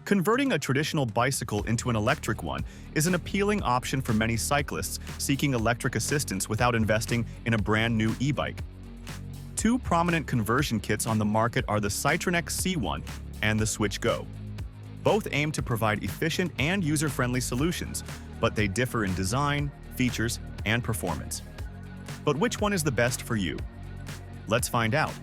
Converting a traditional bicycle into an electric one is an appealing option for many cyclists seeking electric assistance without investing in a brand new e-bike. Two prominent conversion kits on the market are the Cytronex C1 and the Swytch Go. Both aim to provide efficient and user-friendly solutions, but they differ in design, features, and performance. But which one is the best for you? Let's find out.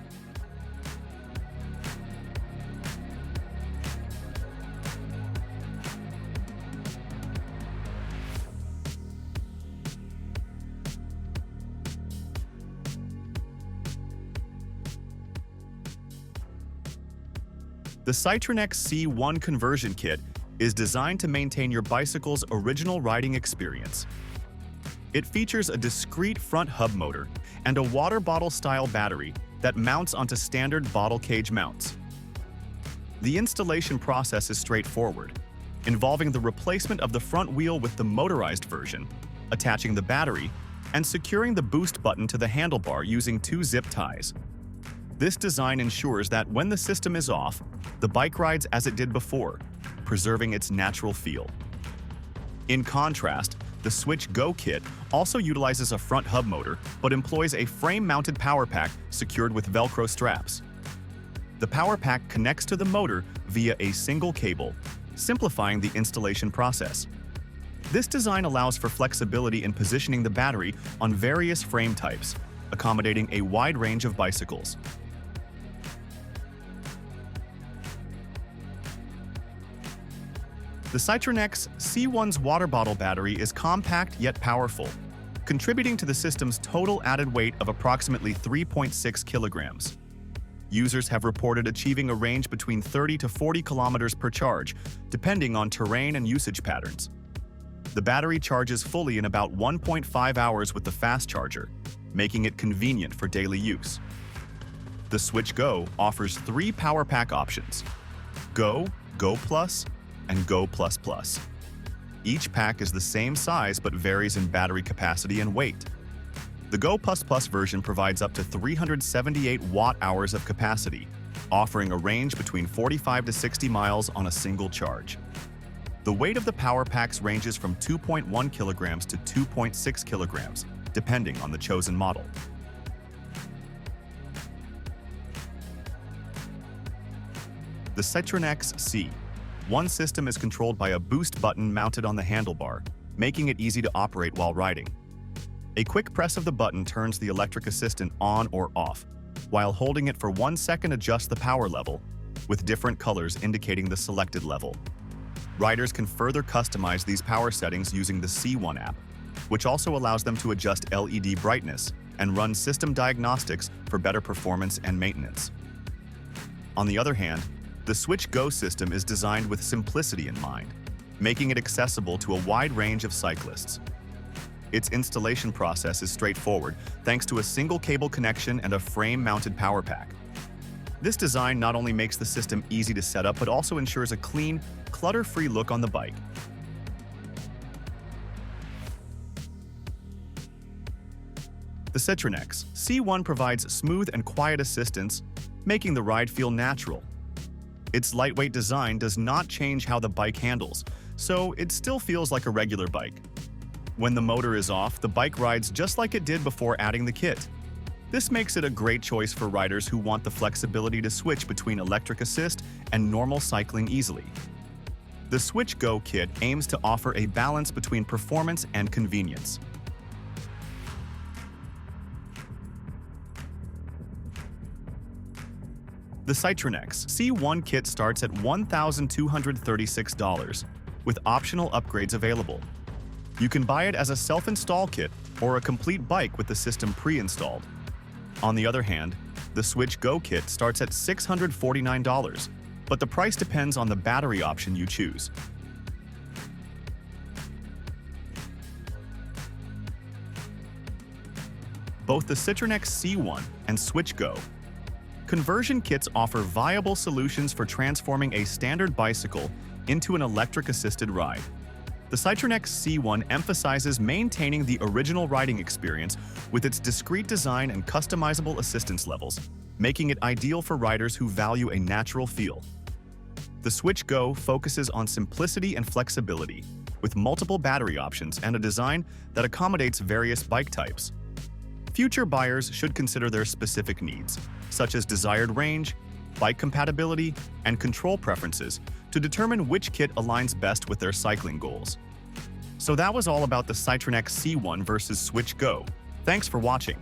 The Cytronex C1 conversion kit is designed to maintain your bicycle's original riding experience. It features a discrete front hub motor and a water bottle-style battery that mounts onto standard bottle cage mounts. The installation process is straightforward, involving the replacement of the front wheel with the motorized version, attaching the battery, and securing the boost button to the handlebar using two zip ties. This design ensures that when the system is off, the bike rides as it did before, preserving its natural feel. In contrast, the Swytch Go kit also utilizes a front hub motor but employs a frame-mounted power pack secured with Velcro straps. The power pack connects to the motor via a single cable, simplifying the installation process. This design allows for flexibility in positioning the battery on various frame types, accommodating a wide range of bicycles. The Cytronex C1's water bottle battery is compact yet powerful, contributing to the system's total added weight of approximately 3.6 kilograms. Users have reported achieving a range between 30 to 40 kilometers per charge, depending on terrain and usage patterns. The battery charges fully in about 1.5 hours with the fast charger, making it convenient for daily use. The Swytch Go offers three power pack options: Go, Go Plus, and Go Plus Plus. Each pack is the same size but varies in battery capacity and weight. The Go Plus Plus version provides up to 378 watt-hours of capacity, offering a range between 45 to 60 miles on a single charge. The weight of the power packs ranges from 2.1 kilograms to 2.6 kilograms, depending on the chosen model. The Cytronex C1 system is controlled by a boost button mounted on the handlebar, making it easy to operate while riding. A quick press of the button turns the electric assistant on or off, while holding it for 1 second adjusts the power level, with different colors indicating the selected level. Riders can further customize these power settings using the C1 app, which also allows them to adjust LED brightness and run system diagnostics for better performance and maintenance. On the other hand, the Swytch Go system is designed with simplicity in mind, making it accessible to a wide range of cyclists. Its installation process is straightforward thanks to a single cable connection and a frame-mounted power pack. This design not only makes the system easy to set up but also ensures a clean, clutter-free look on the bike. The Cytronex C1 provides smooth and quiet assistance, making the ride feel natural. Its lightweight design does not change how the bike handles, so it still feels like a regular bike. When the motor is off, the bike rides just like it did before adding the kit. This makes it a great choice for riders who want the flexibility to switch between electric assist and normal cycling easily. The Swytch Go kit aims to offer a balance between performance and convenience. The Cytronex C1 kit starts at $1,236, with optional upgrades available. You can buy it as a self-install kit or a complete bike with the system pre-installed. On the other hand, the Swytch Go kit starts at $649, but the price depends on the battery option you choose. Both the Cytronex C1 and Swytch Go conversion kits offer viable solutions for transforming a standard bicycle into an electric-assisted ride. The Cytronex C1 emphasizes maintaining the original riding experience with its discrete design and customizable assistance levels, making it ideal for riders who value a natural feel. The Swytch Go focuses on simplicity and flexibility, with multiple battery options and a design that accommodates various bike types. Future buyers should consider their specific needs, such as desired range, bike compatibility, and control preferences to determine which kit aligns best with their cycling goals. So that was all about the Cytronex C1 versus Swytch Go. Thanks for watching.